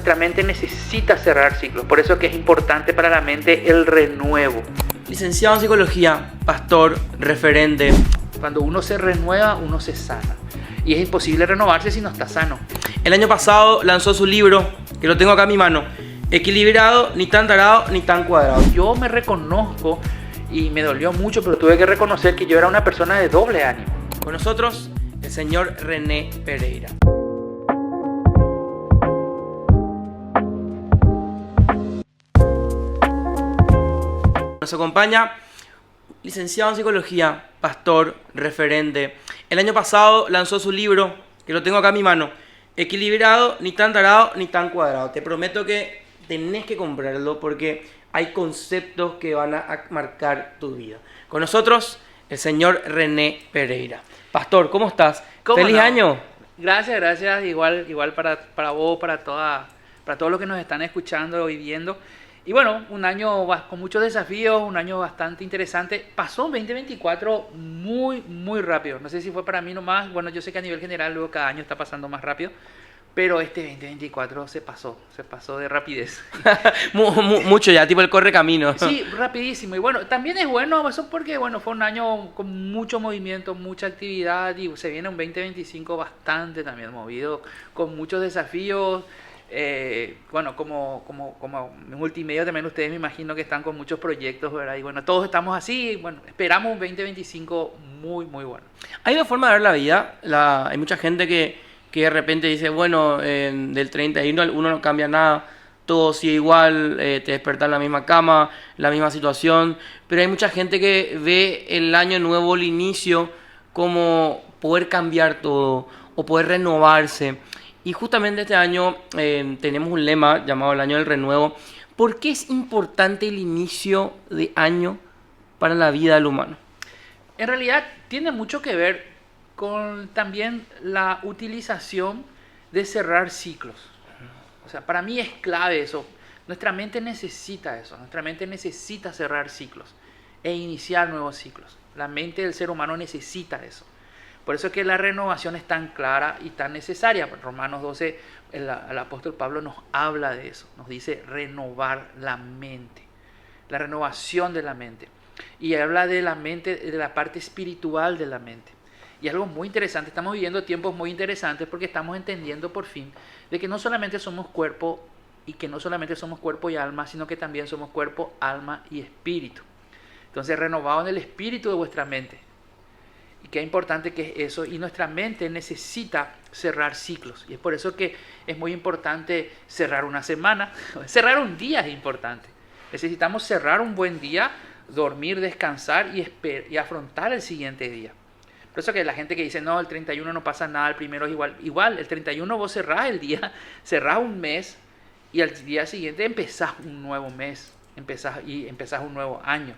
Nuestra mente necesita cerrar ciclos, por eso que es importante para la mente el renuevo. Licenciado en psicología, pastor, referente. Cuando uno se renueva, uno se sana. Y es imposible renovarse si no está sano. El año pasado lanzó su libro, que lo tengo acá en mi mano, Equilibrado, ni tan tarado, ni tan cuadrado. Yo me reconozco y me dolió mucho, pero tuve que reconocer que yo era una persona de doble ánimo. Con nosotros, el señor René Pereira. Nos acompaña licenciado en psicología, pastor, referente. El año pasado lanzó su libro, que lo tengo acá en mi mano, Equilibrado, ni tan tarado, ni tan cuadrado. Te prometo que tenés que comprarlo porque hay conceptos que van a marcar tu vida. Con nosotros, el señor René Pereira. Pastor, ¿cómo estás? ¡Feliz año! Gracias. Igual para vos, para todos los que nos están escuchando y viendo. Y bueno, un año con muchos desafíos, un año bastante interesante. Pasó un 2024 muy rápido. No sé si fue para mí nomás. Bueno, yo sé que a nivel general luego cada año está pasando más rápido. Pero este 2024 se pasó de rapidez. Mucho ya, tipo el corre camino. Sí, rapidísimo. Y bueno, también es bueno eso porque bueno, fue un año con mucho movimiento, mucha actividad y se viene un 2025 bastante también movido, con muchos desafíos. Bueno, como multimedia también ustedes me imagino que están con muchos proyectos, ¿verdad? Y bueno, todos estamos así, bueno, esperamos un 2025 muy bueno. Hay una forma de ver la vida. Hay mucha gente que de repente dice, bueno, del 31 uno no cambia nada, todo sigue igual, te despertas en la misma cama, la misma situación, pero hay mucha gente que ve el año nuevo, el inicio, como poder cambiar todo o poder renovarse. Y justamente este año tenemos un lema llamado el año del renuevo. ¿Por qué es importante el inicio de año para la vida del humano? En realidad tiene mucho que ver con también la utilización de cerrar ciclos. O sea, para mí es clave eso. Nuestra mente necesita eso. Nuestra mente necesita cerrar ciclos e iniciar nuevos ciclos. La mente del ser humano necesita eso. Por eso es que la renovación es tan clara y tan necesaria. Romanos 12, el apóstol Pablo nos habla de eso. Nos dice renovar la mente. La renovación de la mente. Y habla de la mente, de la parte espiritual de la mente. Y algo muy interesante, estamos viviendo tiempos muy interesantes porque estamos entendiendo por fin de que no solamente somos cuerpo y que no solamente somos cuerpo y alma, sino que también somos cuerpo, alma y espíritu. Entonces, renovado en el espíritu de vuestra mente. Y qué importante que es eso. Y nuestra mente necesita cerrar ciclos. Y es por eso que es muy importante cerrar una semana. Cerrar un día es importante. Necesitamos cerrar un buen día, dormir, descansar y afrontar el siguiente día. Por eso que la gente que dice, no, el 31 no pasa nada, el primero es igual. Igual, el 31 vos cerrás el día, cerrás un mes y al día siguiente empezás un nuevo mes. Empezás un nuevo año.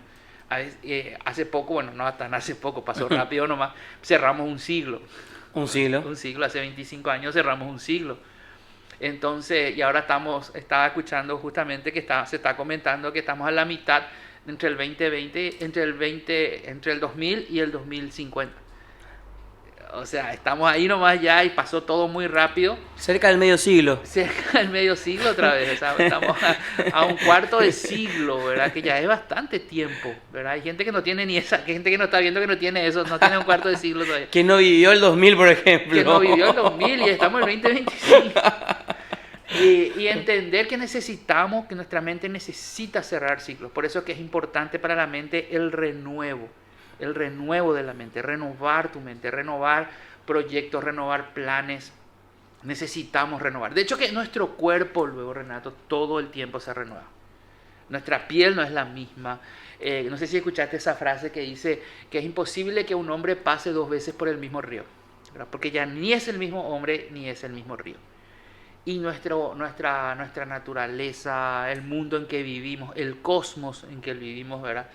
Hace poco, bueno, no tan hace poco, pasó rápido nomás, cerramos un siglo. ¿Un siglo? Un siglo, hace 25 años cerramos un siglo. Entonces, y ahora estaba escuchando justamente que se está comentando que estamos a la mitad entre el 2020, entre el 2000 y el 2050. O sea, estamos ahí nomás ya y pasó todo muy rápido. Cerca del medio siglo. Cerca del medio siglo otra vez. O sea, estamos a un cuarto de siglo, ¿verdad? Que ya es bastante tiempo, ¿verdad? Hay gente que no tiene ni esa, gente que no está viendo que no tiene eso, no tiene un cuarto de siglo todavía. Que no vivió el 2000, por ejemplo. Que no vivió el 2000 y estamos en el 2025. Y entender que que nuestra mente necesita cerrar ciclos. Por eso es que es importante para la mente el renuevo de la mente, renovar tu mente, renovar proyectos, renovar planes. Necesitamos renovar. De hecho que nuestro cuerpo, luego Renato, todo el tiempo se renueva. Nuestra piel no es la misma. No sé si escuchaste esa frase que dice que es imposible que un hombre pase 2 veces por el mismo río, ¿verdad? Porque ya ni es el mismo hombre ni es el mismo río. Y nuestra naturaleza, el mundo en que vivimos, el cosmos en que vivimos, ¿verdad?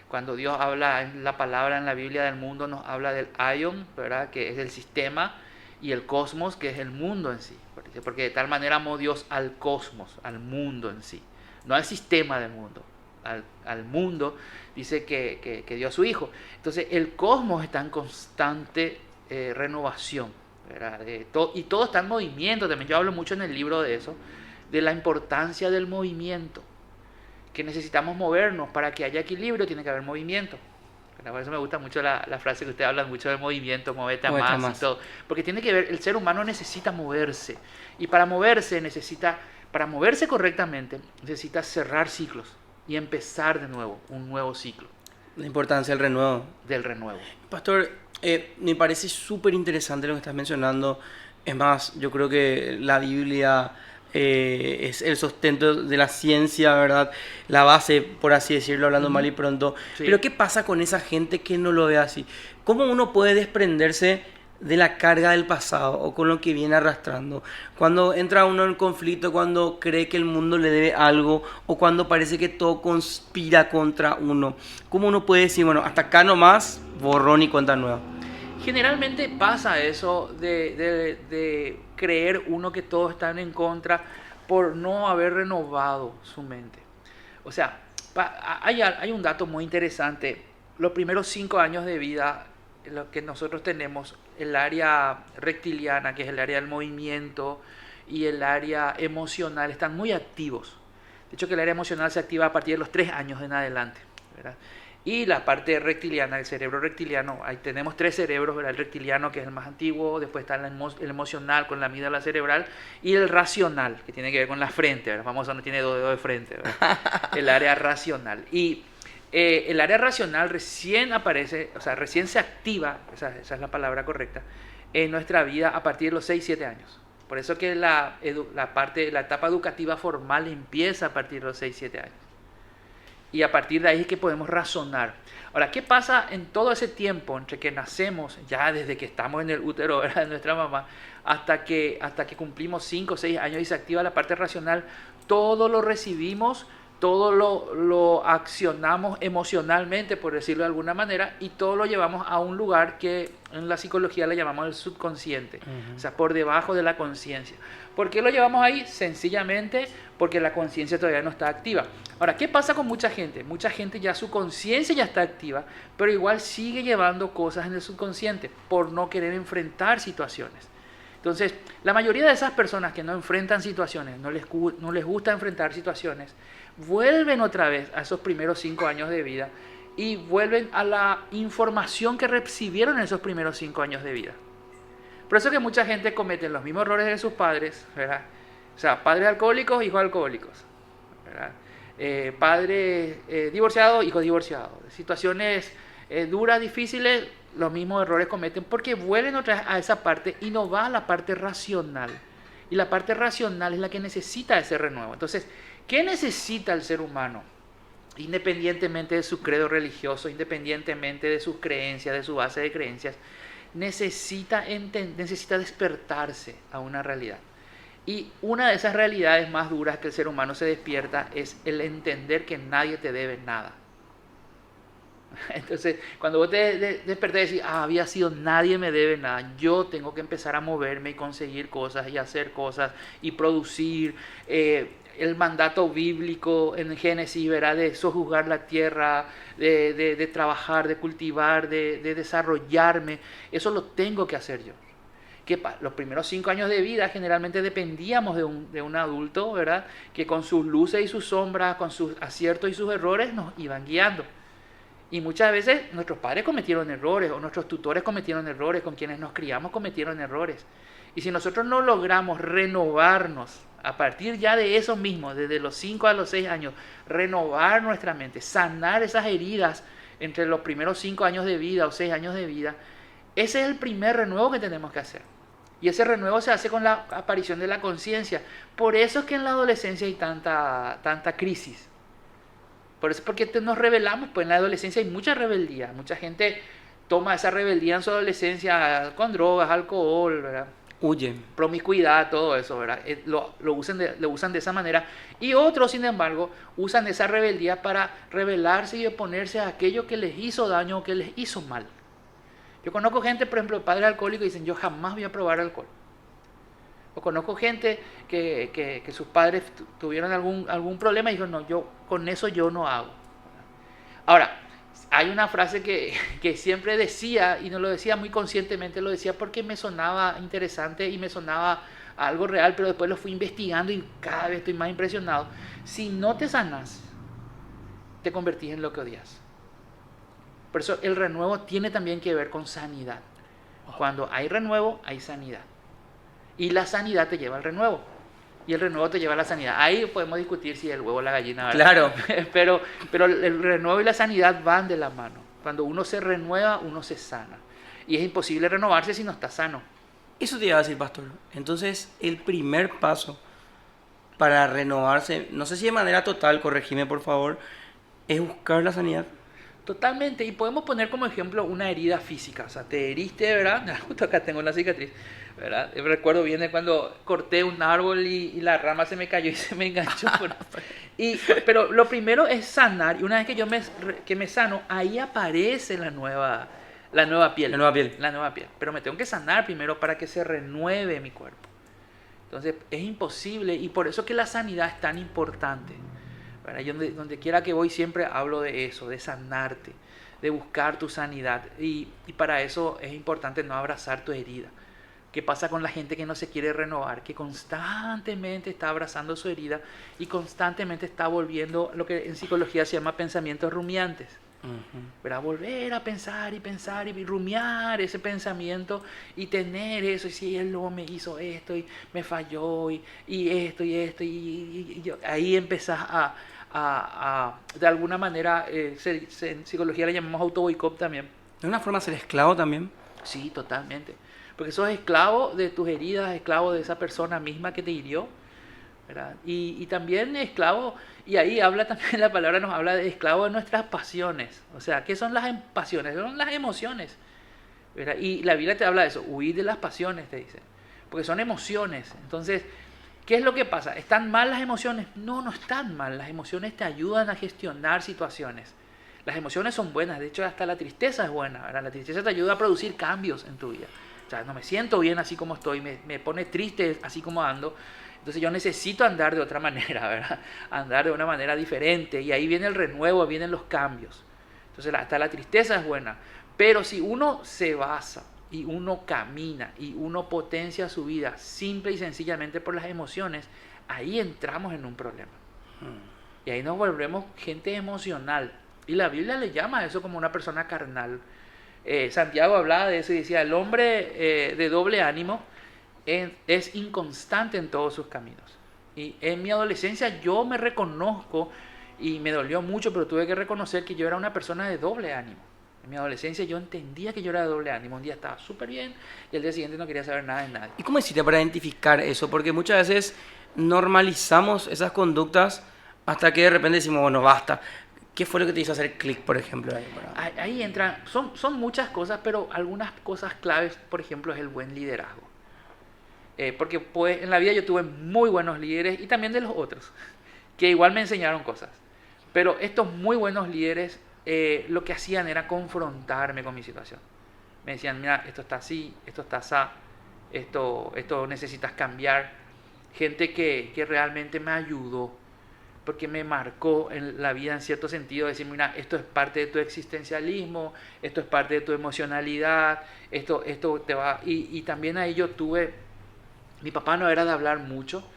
Cuando Dios habla en la palabra en la Biblia del mundo, nos habla del aion, ¿verdad? Que es el sistema, y el cosmos, que es el mundo en sí. Porque de tal manera amó Dios al cosmos, al mundo en sí. No al sistema del mundo, al mundo, dice que dio a su Hijo. Entonces el cosmos está en constante renovación, ¿verdad? Y todo está en movimiento también. Yo hablo mucho en el libro de eso, de la importancia del movimiento, que necesitamos movernos. Para que haya equilibrio tiene que haber movimiento. Por eso me gusta mucho la frase que usted habla mucho del movimiento, movete a más y todo. Porque tiene que ver, el ser humano necesita moverse. Y para moverse correctamente, necesita cerrar ciclos y empezar de nuevo, un nuevo ciclo. La importancia del renuevo. Del renuevo. Pastor, me parece súper interesante lo que estás mencionando. Es más, yo creo que la Biblia es el sustento de la ciencia, ¿verdad? La base, por así decirlo, hablando mal y pronto. Sí. Pero ¿qué pasa con esa gente que no lo ve así? ¿Cómo uno puede desprenderse de la carga del pasado o con lo que viene arrastrando? Cuando entra uno en conflicto, cuando cree que el mundo le debe algo o cuando parece que todo conspira contra uno. ¿Cómo uno puede decir, bueno, hasta acá nomás, borrón y cuenta nueva? Generalmente pasa eso de creer uno que todos están en contra por no haber renovado su mente. O sea, hay un dato muy interesante. Los primeros 5 años de vida, lo que nosotros tenemos, el área reptiliana, que es el área del movimiento, y el área emocional, están muy activos. De hecho, que el área emocional se activa a partir de los 3 años en adelante, ¿verdad? Y la parte reptiliana, el cerebro reptiliano, ahí tenemos 3 cerebros, ¿verdad? El reptiliano, que es el más antiguo, después está el emocional con la amígdala cerebral, y el racional, que tiene que ver con la frente, ¿verdad? Famoso, no tiene 2 dedos de frente, ¿verdad? El área racional. Y el área racional recién aparece, o sea, recién se activa, esa es la palabra correcta, en nuestra vida a partir de los 6-7 años. Por eso que la etapa educativa formal empieza a partir de los 6-7 años. Y a partir de ahí es que podemos razonar. Ahora, ¿qué pasa en todo ese tiempo entre que nacemos, ya desde que estamos en el útero de nuestra mamá, hasta que cumplimos 5 o 6 años y se activa la parte racional? Todo lo recibimos, todo lo accionamos emocionalmente, por decirlo de alguna manera, y todo lo llevamos a un lugar que en la psicología le llamamos el subconsciente, o sea, por debajo de la conciencia. ¿Por qué lo llevamos ahí? Sencillamente porque la conciencia todavía no está activa. Ahora, ¿qué pasa con mucha gente? Mucha gente ya su conciencia ya está activa, pero igual sigue llevando cosas en el subconsciente por no querer enfrentar situaciones. Entonces, la mayoría de esas personas que no enfrentan situaciones, no les gusta enfrentar situaciones, vuelven otra vez a esos primeros 5 años de vida y vuelven a la información que recibieron en esos primeros 5 años de vida. Por eso que mucha gente comete los mismos errores de sus padres, ¿verdad? O sea, padres alcohólicos, hijos alcohólicos, ¿verdad? Padres divorciados, hijos divorciados. Situaciones duras, difíciles, los mismos errores cometen porque vuelven otra vez a esa parte y no va a la parte racional. Y la parte racional es la que necesita ese renuevo. Entonces, ¿qué necesita el ser humano? Independientemente de su credo religioso, independientemente de sus creencias, de su base de creencias, necesita despertarse a una realidad. Y una de esas realidades más duras que el ser humano se despierta es el entender que nadie te debe nada. Entonces, cuando vos te despertás y decís, había sido, nadie me debe nada, yo tengo que empezar a moverme y conseguir cosas y hacer cosas y producir. El mandato bíblico en Génesis, ¿verdad? De sojuzgar la tierra, de trabajar, de cultivar, de desarrollarme, eso lo tengo que hacer yo. Que los primeros 5 años de vida generalmente dependíamos de un adulto, ¿verdad? Que con sus luces y sus sombras, con sus aciertos y sus errores nos iban guiando. Y muchas veces nuestros padres cometieron errores o nuestros tutores cometieron errores, con quienes nos criamos cometieron errores. Y si nosotros no logramos renovarnos a partir ya de eso mismo, desde los 5 a los 6 años, renovar nuestra mente, sanar esas heridas entre los primeros 5 años de vida o 6 años de vida, ese es el primer renuevo que tenemos que hacer. Y ese renuevo se hace con la aparición de la conciencia. Por eso es que en la adolescencia hay tanta crisis. Por eso es porque nos rebelamos, pues en la adolescencia hay mucha rebeldía. Mucha gente toma esa rebeldía en su adolescencia con drogas, alcohol, ¿verdad? Huyen. Promiscuidad, todo eso, ¿verdad? Lo usan de esa manera. Y otros, sin embargo, usan esa rebeldía para rebelarse y oponerse a aquello que les hizo daño o que les hizo mal. Yo conozco gente, por ejemplo, padres alcohólicos, y dicen, yo jamás voy a probar alcohol. O conozco gente que sus padres tuvieron algún problema y dijeron, no, yo con eso yo no hago. Ahora, hay una frase que siempre decía, y no lo decía muy conscientemente, lo decía porque me sonaba interesante y me sonaba a algo real, pero después lo fui investigando y cada vez estoy más impresionado. Si no te sanas, te convertís en lo que odias. Por eso el renuevo tiene también que ver con sanidad. Cuando hay renuevo, hay sanidad. Y la sanidad te lleva al renuevo. Y el renuevo te lleva a la sanidad. Ahí podemos discutir si el huevo o la gallina, ¿verdad? Claro. pero el renuevo y la sanidad van de la mano. Cuando uno se renueva, uno se sana. Y es imposible renovarse si no está sano. Eso te iba a decir, pastor. Entonces, el primer paso para renovarse, no sé si de manera total, corregime por favor, es buscar la sanidad. Totalmente. Y podemos poner como ejemplo una herida física. O sea, te heriste, ¿verdad? Justo acá tengo una cicatriz, ¿verdad? Recuerdo bien de cuando corté un árbol y la rama se me cayó y se me enganchó. Pero lo primero es sanar. Y una vez que me sano, ahí aparece la nueva piel. La nueva piel. La nueva piel. Pero me tengo que sanar primero para que se renueve mi cuerpo. Entonces es imposible. Y por eso que la sanidad es tan importante. Yo donde quiera que voy siempre hablo de eso, de sanarte, de buscar tu sanidad. Y para eso es importante no abrazar tu herida. ¿Qué pasa con la gente que no se quiere renovar? Que constantemente está abrazando su herida y constantemente está volviendo lo que en psicología se llama pensamientos rumiantes. ¿Verdad? Volver a pensar y rumiar ese pensamiento y tener eso. Y si él luego me hizo esto y me falló y esto y esto. Ahí empezás de alguna manera, en psicología le llamamos autoboicot también. ¿De una forma ser esclavo también? Sí, totalmente. Porque sos esclavo de tus heridas, esclavo de esa persona misma que te hirió, ¿verdad? Y también esclavo, y ahí habla también la palabra, nos habla de esclavo de nuestras pasiones. O sea, ¿qué son las pasiones? Son las emociones, ¿verdad? Y la Biblia te habla de eso, huir de las pasiones, te dice. Porque son emociones. Entonces, ¿qué es lo que pasa? ¿Están mal las emociones? No, no están mal. Las emociones te ayudan a gestionar situaciones. Las emociones son buenas. De hecho, hasta la tristeza es buena, ¿verdad? La tristeza te ayuda a producir cambios en tu vida. O sea, no me siento bien así como estoy, me pone triste así como ando. Entonces yo necesito andar de otra manera, ¿verdad? Andar de una manera diferente. Y ahí viene el renuevo, vienen los cambios. Entonces hasta la tristeza es buena. Pero si uno se basa y uno camina y uno potencia su vida simple y sencillamente por las emociones, ahí entramos en un problema. Y ahí nos volvemos gente emocional. Y la Biblia le llama a eso como una persona carnal. Santiago hablaba de eso y decía, el hombre de doble ánimo es inconstante en todos sus caminos. Y en mi adolescencia yo me reconozco, y me dolió mucho, pero tuve que reconocer que yo era una persona de doble ánimo. En mi adolescencia yo entendía que yo era de doble ánimo. Un día estaba súper bien y al día siguiente no quería saber nada de nadie. ¿Y cómo hiciste para identificar eso? Porque muchas veces normalizamos esas conductas hasta que de repente decimos, bueno, basta. ¿Qué fue lo que te hizo hacer clic, por ejemplo? Ahí entran, son muchas cosas, pero algunas cosas claves, por ejemplo, es el buen liderazgo. Porque pues, en la vida yo tuve muy buenos líderes y también de los otros, que igual me enseñaron cosas. Pero estos muy buenos líderes lo que hacían era confrontarme con mi situación. Me decían, mira, esto está así, esto está así, esto necesitas cambiar. Gente que realmente me ayudó, porque me marcó en la vida en cierto sentido, decir, mira, esto es parte de tu existencialismo, esto es parte de tu emocionalidad, esto te va... Y también ahí yo tuve, mi papá no era de hablar mucho,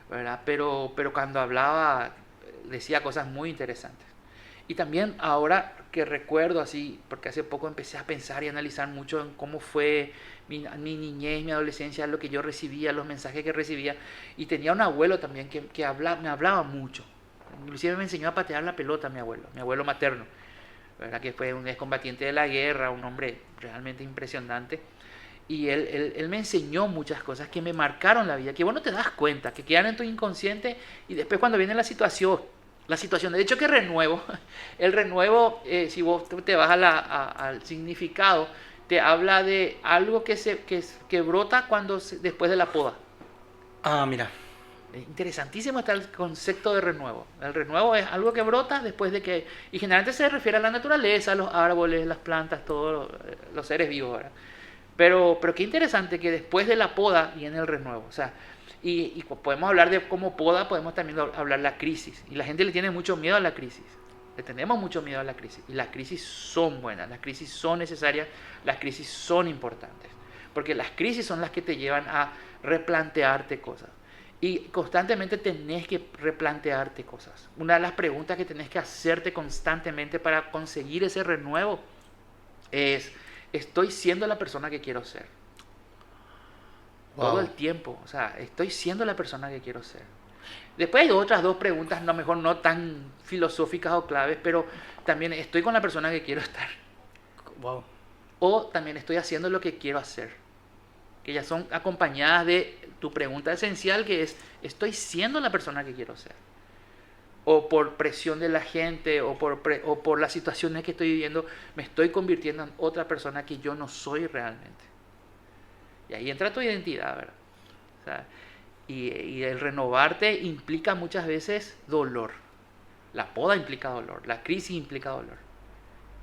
¿verdad? Pero cuando hablaba decía cosas muy interesantes. Y también ahora que recuerdo así, porque hace poco empecé a pensar y analizar mucho en cómo fue mi niñez, mi adolescencia, lo que yo recibía, los mensajes que recibía. Y tenía un abuelo también que me hablaba mucho. Inclusive me enseñó a patear la pelota mi abuelo materno, ¿verdad? Que fue un excombatiente de la guerra, un hombre realmente impresionante. Y él me enseñó muchas cosas que me marcaron la vida, que vos no te das cuenta, que quedan en tu inconsciente y después cuando viene la situación, de hecho que el renuevo, si vos te vas al significado, te habla de algo que brota después de la poda. Ah, mira. Interesantísimo está el concepto de renuevo. El renuevo es algo que brota después de que... Y generalmente se refiere a la naturaleza, a los árboles, las plantas, todos los seres vivos, ¿verdad? Pero qué interesante que después de la poda viene el renuevo. O sea, y podemos hablar de cómo poda, podemos también hablar de la crisis. Y la gente le tiene mucho miedo a la crisis. Le tenemos mucho miedo a la crisis. Y las crisis son buenas, las crisis son necesarias, las crisis son importantes. porque las crisis son las que te llevan a replantearte cosas. Y constantemente tenés que replantearte cosas. Una de las preguntas que tenés que hacerte constantemente para conseguir ese renuevo es, ¿estoy siendo la persona que quiero ser? Wow. Todo el tiempo, o sea, ¿estoy siendo la persona que quiero ser? Después hay otras dos preguntas, no, mejor no tan filosóficas o claves, pero también estoy con la persona que quiero estar. Wow. O también estoy haciendo lo que quiero hacer. Que ya son acompañadas de tu pregunta esencial, que es, ¿estoy siendo la persona que quiero ser? O por presión de la gente, o por las situaciones que estoy viviendo, me estoy convirtiendo en otra persona que yo no soy realmente. Y ahí entra tu identidad, ¿verdad? O sea, y el renovarte implica muchas veces dolor. La poda implica dolor, la crisis implica dolor.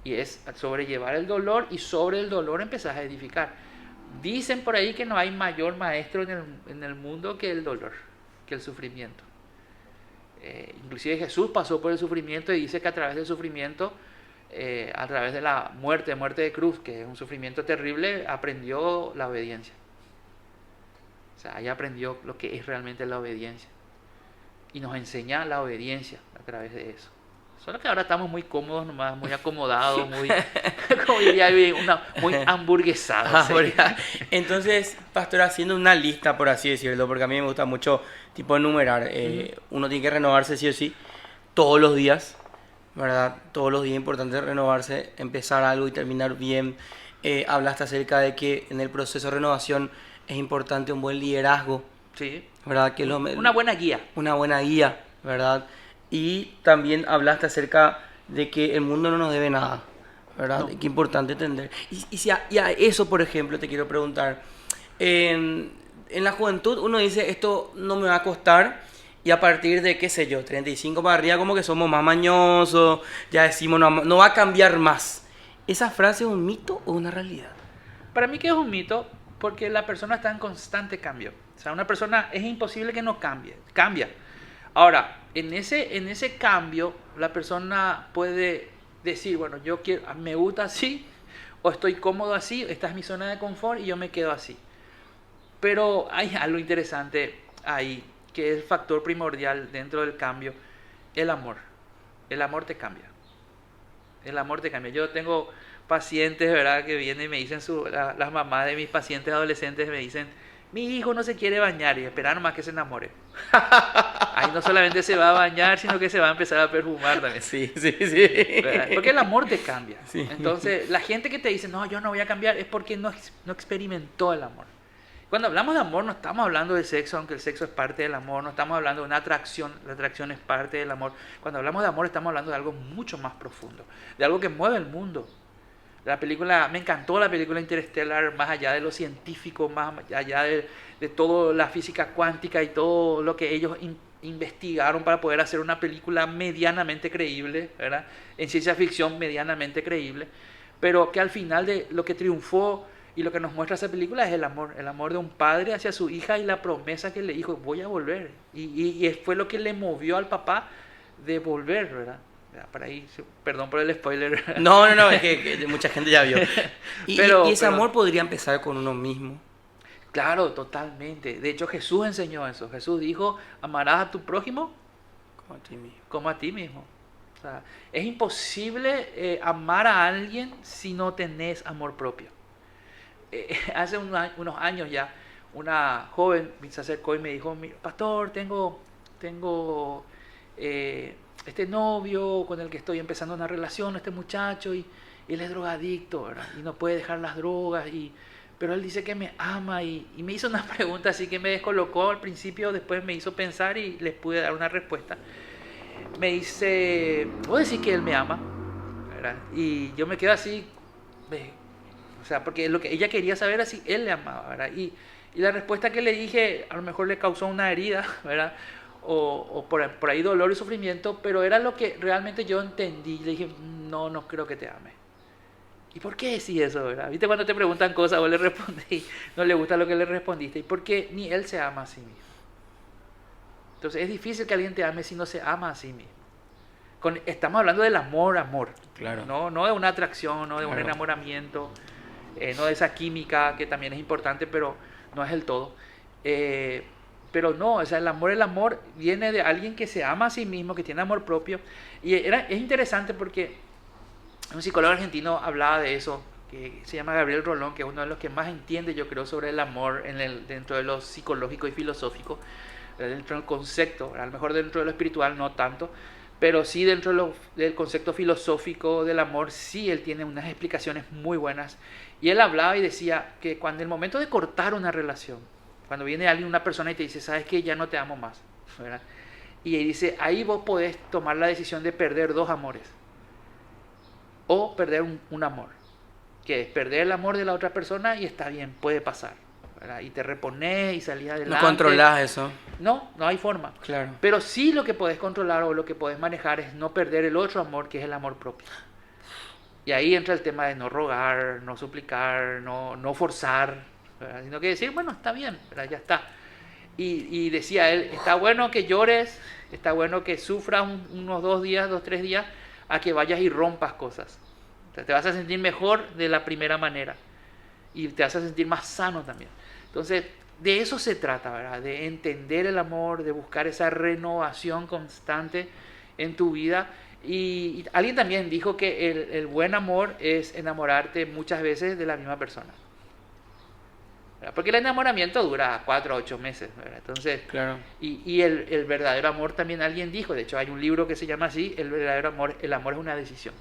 Y es sobrellevar el dolor, y sobre el dolor empezás a edificar. Dicen por ahí que no hay mayor maestro en el mundo que el dolor, que el sufrimiento. Inclusive Jesús pasó por el sufrimiento y dice que a través del sufrimiento, a través de la muerte de cruz, que es un sufrimiento terrible, aprendió la obediencia. O sea, ahí aprendió lo que es realmente la obediencia. Y nos enseña la obediencia a través de eso. Solo que ahora estamos muy cómodos nomás, muy acomodados, muy, como diría, muy hamburguesados. ¿Sí? Entonces, pastor, haciendo una lista, por así decirlo, porque a mí me gusta mucho tipo enumerar, uno tiene que renovarse sí o sí, todos los días, ¿verdad? Todos los días es importante renovarse, empezar algo y terminar bien. Hablaste acerca de que en el proceso de renovación es importante un buen liderazgo, Sí. ¿verdad? Que Una buena guía. Una buena guía, ¿verdad? Y también hablaste acerca de que el mundo no nos debe nada, ¿verdad? No. Qué importante entender. Y a eso, por ejemplo, te quiero preguntar. En la juventud uno dice, esto no me va a costar, y a partir de, qué sé yo, 35 para arriba, como que somos más mañosos, ya decimos, no va a cambiar más. ¿Esa frase es un mito o una realidad? Para mí que es un mito, porque la persona está en constante cambio. O sea, una persona es imposible que no cambie, cambia. Ahora, en ese cambio, la persona puede decir, bueno, me gusta así, o estoy cómodo así, esta es mi zona de confort y yo me quedo así. Pero hay algo interesante ahí, que es el factor primordial dentro del cambio, el amor. El amor te cambia. El amor te cambia. Yo tengo pacientes, ¿verdad?, que vienen y me dicen, las mamás de mis pacientes adolescentes me dicen, mi hijo no se quiere bañar, y esperar nomás que se enamore. Ahí no solamente se va a bañar, sino que se va a empezar a perfumar también. Sí. ¿Verdad? Porque el amor te cambia. Sí. Entonces, la gente que te dice, no, yo no voy a cambiar, es porque no experimentó el amor. Cuando hablamos de amor, no estamos hablando de sexo, aunque el sexo es parte del amor, no estamos hablando de una atracción, la atracción es parte del amor. Cuando hablamos de amor, estamos hablando de algo mucho más profundo, de algo que mueve el mundo. Me encantó la película Interstellar, más allá de lo científico, más allá de toda la física cuántica y todo lo que ellos investigaron para poder hacer una película medianamente creíble, ¿verdad? En ciencia ficción medianamente creíble, pero que al final de lo que triunfó y lo que nos muestra esa película es el amor de un padre hacia su hija y la promesa que le dijo, voy a volver. Y fue lo que le movió al papá de volver, ¿verdad? Para ahí, perdón por el spoiler. No, es que mucha gente ya vio. Y ese amor podría empezar con uno mismo. Claro, totalmente. De hecho, Jesús enseñó eso. Jesús dijo, amarás a tu prójimo como a ti mismo. O sea, es imposible amar a alguien si no tenés amor propio. Hace unos años ya, una joven se acercó y me dijo, pastor, tengo este novio con el que estoy empezando una relación, este muchacho, y él es drogadicto, ¿verdad? Y no puede dejar las drogas, pero él dice que me ama, y me hizo una pregunta así que me descolocó al principio, después me hizo pensar y les pude dar una respuesta. Me dice, ¿vos decís que él me ama? ¿Verdad? Y yo me quedo así, o sea, porque lo que ella quería saber era si él le amaba, ¿verdad? Y la respuesta que le dije a lo mejor le causó una herida, ¿verdad? O por ahí dolor y sufrimiento, pero era lo que realmente yo entendí. Le dije, no creo que te ame. ¿Y por qué decís eso, verdad? ¿Viste cuando te preguntan cosas, vos le respondís, no le gusta lo que le respondiste? Y porque ni él se ama a sí mismo. Entonces es difícil que alguien te ame si no se ama a sí mismo. Estamos hablando del amor. Claro. No de una atracción, no de claro. un enamoramiento. no de esa química que también es importante, pero no es el todo. Pero no, o sea, el amor viene de alguien que se ama a sí mismo, que tiene amor propio. Y es interesante porque un psicólogo argentino hablaba de eso, que se llama Gabriel Rolón, que es uno de los que más entiende, yo creo, sobre el amor dentro de lo psicológico y filosófico, dentro del concepto, a lo mejor dentro de lo espiritual no tanto, pero sí dentro del concepto filosófico del amor, sí él tiene unas explicaciones muy buenas. Y él hablaba y decía que cuando el momento de cortar una relación, cuando viene alguien, una persona y te dice, sabes que ya no te amo más, ¿verdad? Y él dice, ahí vos podés tomar la decisión de perder dos amores, o perder un amor, que es perder el amor de la otra persona y está bien, puede pasar, ¿verdad? Y te repones y salís adelante. No controlás eso. No hay forma. Claro. Pero sí lo que podés controlar o lo que podés manejar es no perder el otro amor, que es el amor propio. Y ahí entra el tema de no rogar, no suplicar, no forzar, ¿verdad? Sino que decir, bueno, está bien, ¿verdad? Ya está. Y decía él, está bueno que llores, está bueno que sufras unos 2 días, 3 días, a que vayas y rompas cosas. O sea, te vas a sentir mejor de la primera manera y te vas a sentir más sano también. Entonces, de eso se trata, ¿verdad? De entender el amor, de buscar esa renovación constante en tu vida. Y alguien también dijo que el buen amor es enamorarte muchas veces de la misma persona, ¿verdad? Porque el enamoramiento dura 4 a 8 meses, ¿verdad? Entonces, claro. Y el verdadero amor también alguien dijo, de hecho hay un libro que se llama así, el amor es una decisión.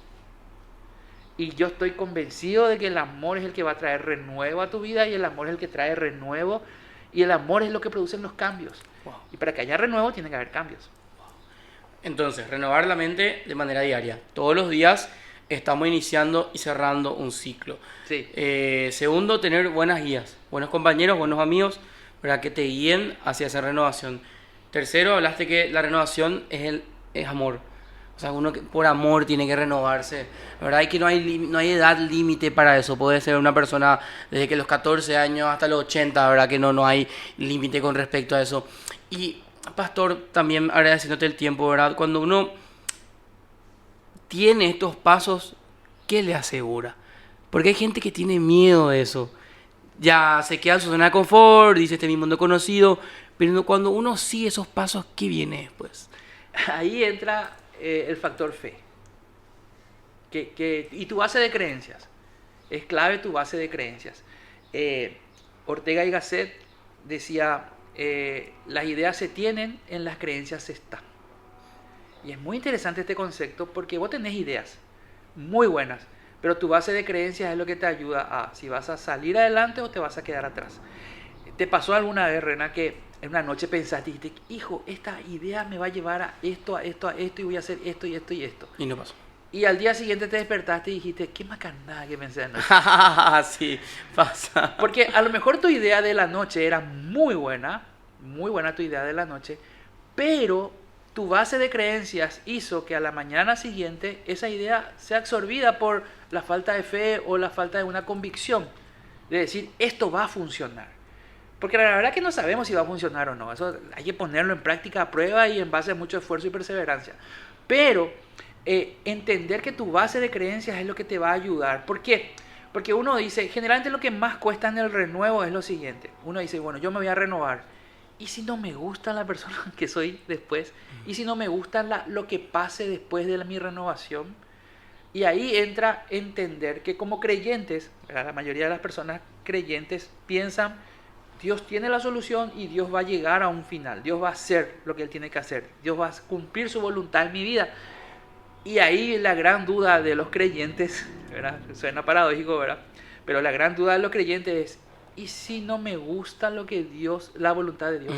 Y yo estoy convencido de que el amor es el que va a traer renuevo a tu vida, y el amor es el que trae renuevo, y el amor es lo que produce los cambios. Wow. Y para que haya renuevo tiene que haber cambios. Entonces, renovar la mente de manera diaria. Todos los días estamos iniciando y cerrando un ciclo. Sí. Segundo, tener buenas guías, buenos compañeros, buenos amigos, para que te guíen hacia esa renovación. Tercero, hablaste que la renovación es amor. O sea, uno por amor tiene que renovarse, ¿verdad? Y que no hay edad límite para eso. Puede ser una persona desde que los 14 años hasta los 80, ¿verdad? Que no hay límite con respecto a eso. Y, pastor, también agradeciéndote el tiempo, ¿verdad? Cuando uno tiene estos pasos, ¿qué le asegura? Porque hay gente que tiene miedo de eso. Ya se queda en su zona de confort, dice este es mi mundo conocido, pero cuando uno sigue esos pasos, ¿qué viene después? Ahí entra el factor fe. Y tu base de creencias. Es clave tu base de creencias. Ortega y Gasset decía, las ideas se tienen, en las creencias se están. Y es muy interesante este concepto porque vos tenés ideas muy buenas, pero tu base de creencias es lo que te ayuda a si vas a salir adelante o te vas a quedar atrás. ¿Te pasó alguna vez, Rena, que en una noche pensaste y dijiste, hijo, esta idea me va a llevar a esto, y voy a hacer esto y esto y esto? Y no pasó. Y al día siguiente te despertaste y dijiste, qué macanada que pensé anoche. Sí, pasa. Porque a lo mejor tu idea de la noche era muy buena tu idea de la noche, pero tu base de creencias hizo que a la mañana siguiente esa idea sea absorbida por la falta de fe o la falta de una convicción de decir, esto va a funcionar. Porque la verdad que no sabemos si va a funcionar o no. Eso hay que ponerlo en práctica, a prueba y en base a mucho esfuerzo y perseverancia. Pero entender que tu base de creencias es lo que te va a ayudar. ¿Por qué? Porque uno dice, generalmente lo que más cuesta en el renuevo es lo siguiente. Uno dice, bueno, yo me voy a renovar. ¿Y si no me gusta la persona que soy después? ¿Y si no me gusta lo que pase después de mi renovación? Y ahí entra entender que como creyentes, la mayoría de las personas creyentes piensan, Dios tiene la solución y Dios va a llegar a un final. Dios va a hacer lo que Él tiene que hacer. Dios va a cumplir su voluntad en mi vida. Y ahí la gran duda de los creyentes, ¿verdad? Suena paradójico, ¿verdad? Pero la gran duda de los creyentes es, ¿y si no me gusta la voluntad de Dios?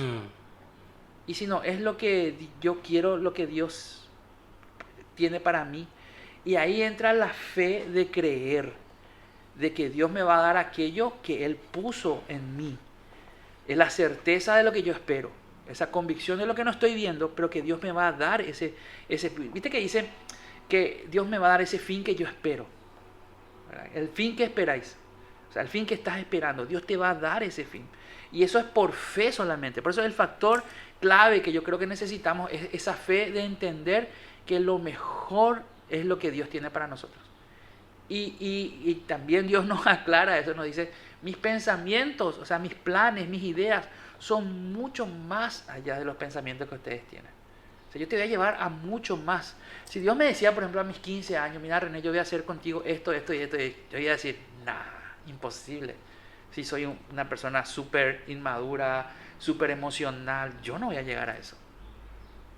¿Y si no es lo que yo quiero, lo que Dios tiene para mí? Y ahí entra la fe de creer, de que Dios me va a dar aquello que Él puso en mí. Es la certeza de lo que yo espero, esa convicción de lo que no estoy viendo, pero que Dios me va a dar ese ¿viste que dice que Dios me va a dar ese fin que yo espero? ¿Verdad? El fin que esperáis, o sea, el fin que estás esperando, Dios te va a dar ese fin. Y eso es por fe solamente. Por eso el factor clave que yo creo que necesitamos es esa fe de entender que lo mejor es lo que Dios tiene para nosotros. Y también Dios nos aclara eso, nos dice, mis pensamientos, o sea, mis planes, mis ideas, son mucho más allá de los pensamientos que ustedes tienen. O sea, yo te voy a llevar a mucho más. Si Dios me decía, por ejemplo, a mis 15 años, mira René, yo voy a hacer contigo esto, esto y esto, yo voy a decir, nah, imposible. Si soy una persona súper inmadura, súper emocional, yo no voy a llegar a eso.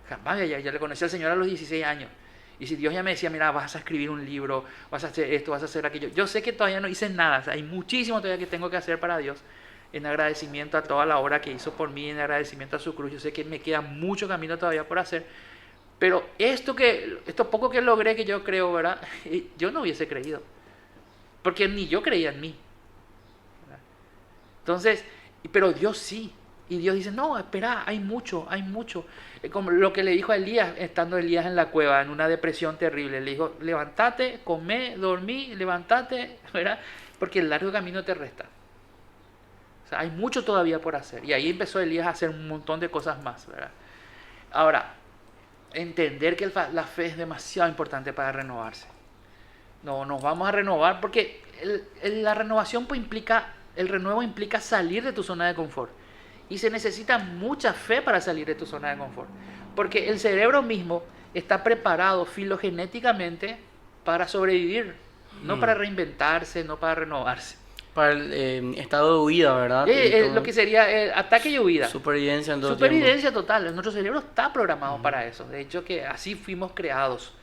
Jamás. Yo le conocí al Señor a los 16 años. Y si Dios ya me decía, mira, vas a escribir un libro, vas a hacer esto, vas a hacer aquello. Yo sé que todavía no hice nada. O sea, hay muchísimo todavía que tengo que hacer para Dios. En agradecimiento a toda la obra que hizo por mí, en agradecimiento a su cruz. Yo sé que me queda mucho camino todavía por hacer. Pero esto poco que logré, que yo creo, ¿verdad? Yo no hubiese creído. Porque ni yo creía en mí. Entonces, pero Dios sí. Y Dios dice, no, espera, hay mucho, hay mucho. Como lo que le dijo a Elías, estando Elías en la cueva, en una depresión terrible. Le dijo, levántate, comé, dormí, levántate, ¿verdad? Porque el largo camino te resta. O sea, hay mucho todavía por hacer. Y ahí empezó Elías a hacer un montón de cosas más, ¿verdad? Ahora, entender que la fe es demasiado importante para renovarse. No nos vamos a renovar porque la renovación pues el renuevo implica salir de tu zona de confort. Y se necesita mucha fe para salir de tu zona de confort. Porque el cerebro mismo está preparado filogenéticamente para sobrevivir, no para reinventarse, no para renovarse. Para el estado de huida, ¿verdad? Lo que sería ataque y huida. Supervivencia en todo Supervivencia total. Nuestro cerebro está programado para eso. De hecho, que así fuimos creados.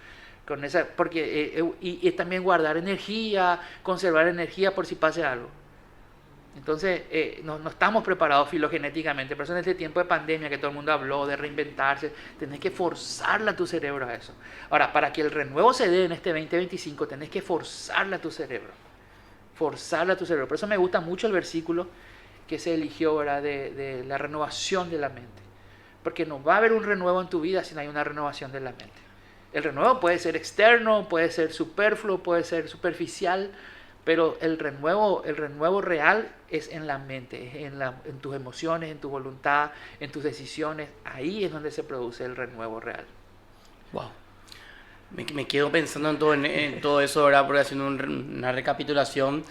Con esa, porque, y también guardar energía, conservar energía por si pase algo. Entonces, no estamos preparados filogenéticamente. Por eso en este tiempo de pandemia que todo el mundo habló de reinventarse, tenés que forzarle a tu cerebro a eso. Ahora, para que el renuevo se dé en este 2025, tenés que forzarle a tu cerebro. Forzarle a tu cerebro. Por eso me gusta mucho el versículo que se eligió, ¿verdad? De la renovación de la mente. Porque no va a haber un renuevo en tu vida si no hay una renovación de la mente. El renuevo puede ser externo, puede ser superfluo, puede ser superficial, pero el renuevo real es en la mente, es en tus emociones, en tu voluntad, en tus decisiones. Ahí es donde se produce el renuevo real. Wow. Me quedo pensando en todo eso, ¿verdad? Porque haciendo una recapitulación,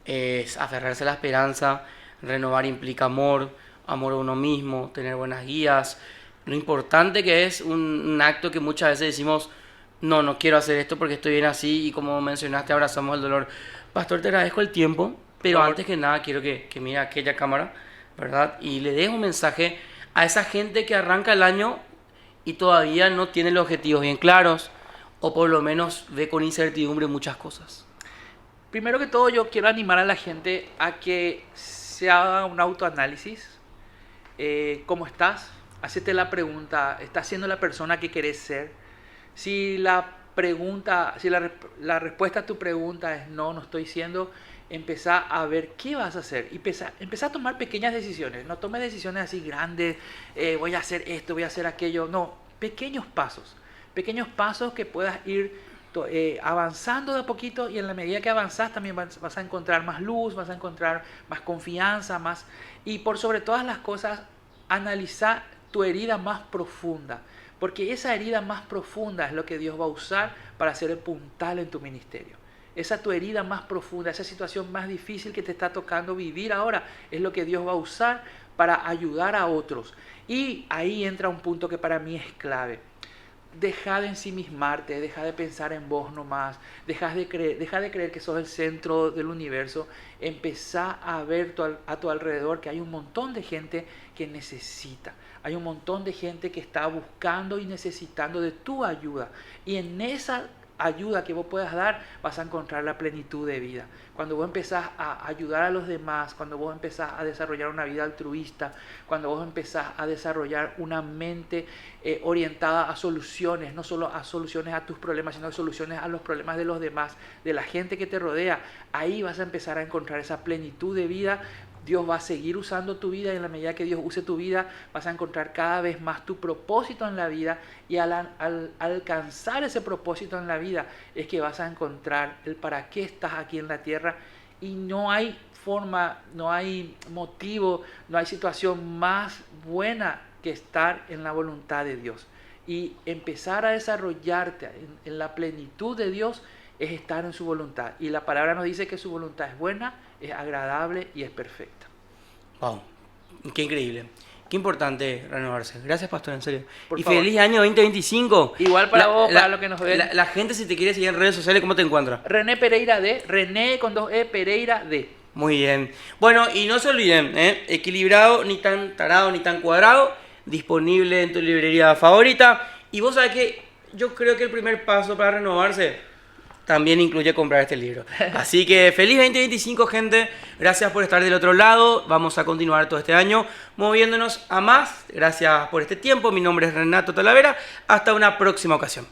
es aferrarse a la esperanza, renovar implica amor a uno mismo, tener buenas guías. Lo importante que es un acto que muchas veces decimos, no quiero hacer esto porque estoy bien así, y como mencionaste, abrazamos el dolor. Pastor, te agradezco el tiempo, pero antes que nada quiero que mire aquella cámara, ¿verdad? Y le dejo un mensaje a esa gente que arranca el año y todavía no tiene los objetivos bien claros, o por lo menos ve con incertidumbre muchas cosas. Primero que todo, yo quiero animar a la gente a que se haga un autoanálisis. ¿Cómo estás? Hacete la pregunta, ¿estás siendo la persona que querés ser? Si la respuesta a tu pregunta es no estoy siendo, empezá a ver qué vas a hacer y empezá a tomar pequeñas decisiones. No tomes decisiones así grandes, voy a hacer esto, voy a hacer aquello. No, pequeños pasos que puedas ir avanzando de a poquito, y en la medida que avanzas también vas a encontrar más luz, vas a encontrar más confianza, y por sobre todas las cosas, analizar tu herida más profunda. Porque esa herida más profunda es lo que Dios va a usar para hacer el puntal en tu ministerio. Esa tu herida más profunda, esa situación más difícil que te está tocando vivir ahora, es lo que Dios va a usar para ayudar a otros. Y ahí entra un punto que para mí es clave. Deja de ensimismarte, deja de pensar en vos nomás, deja de creer que sos el centro del universo. Empezá a ver a tu alrededor que hay un montón de gente que necesita. Hay un montón de gente que está buscando y necesitando de tu ayuda. Y en esa ayuda que vos puedas dar, vas a encontrar la plenitud de vida. Cuando vos empezás a ayudar a los demás, cuando vos empezás a desarrollar una vida altruista, cuando vos empezás a desarrollar una mente orientada a soluciones, no solo a soluciones a tus problemas, sino a soluciones a los problemas de los demás, de la gente que te rodea, ahí vas a empezar a encontrar esa plenitud de vida. Dios va a seguir usando tu vida, y en la medida que Dios use tu vida, vas a encontrar cada vez más tu propósito en la vida, y al alcanzar ese propósito en la vida es que vas a encontrar el para qué estás aquí en la tierra. Y no hay forma, no hay motivo, no hay situación más buena que estar en la voluntad de Dios y empezar a desarrollarte en la plenitud de Dios. es estar en su voluntad. Y la palabra nos dice que su voluntad es buena, es agradable y es perfecta. Wow, qué increíble. Qué importante renovarse. Gracias, pastor, en serio. Por Y favor. feliz año 2025. Igual para vos, para los que nos ven. La gente, si te quiere seguir en redes sociales, ¿cómo te encuentra? René Pereira D, René con 2E, Pereira D. Muy bien. Bueno, y no se olviden, equilibrado, ni tan tarado, ni tan cuadrado, disponible en tu librería favorita. Y vos sabés que yo creo que el primer paso para renovarse también incluye comprar este libro. Así que feliz 2025, gente. Gracias por estar del otro lado. Vamos a continuar todo este año moviéndonos a más. Gracias por este tiempo. Mi nombre es Renato Talavera. Hasta una próxima ocasión.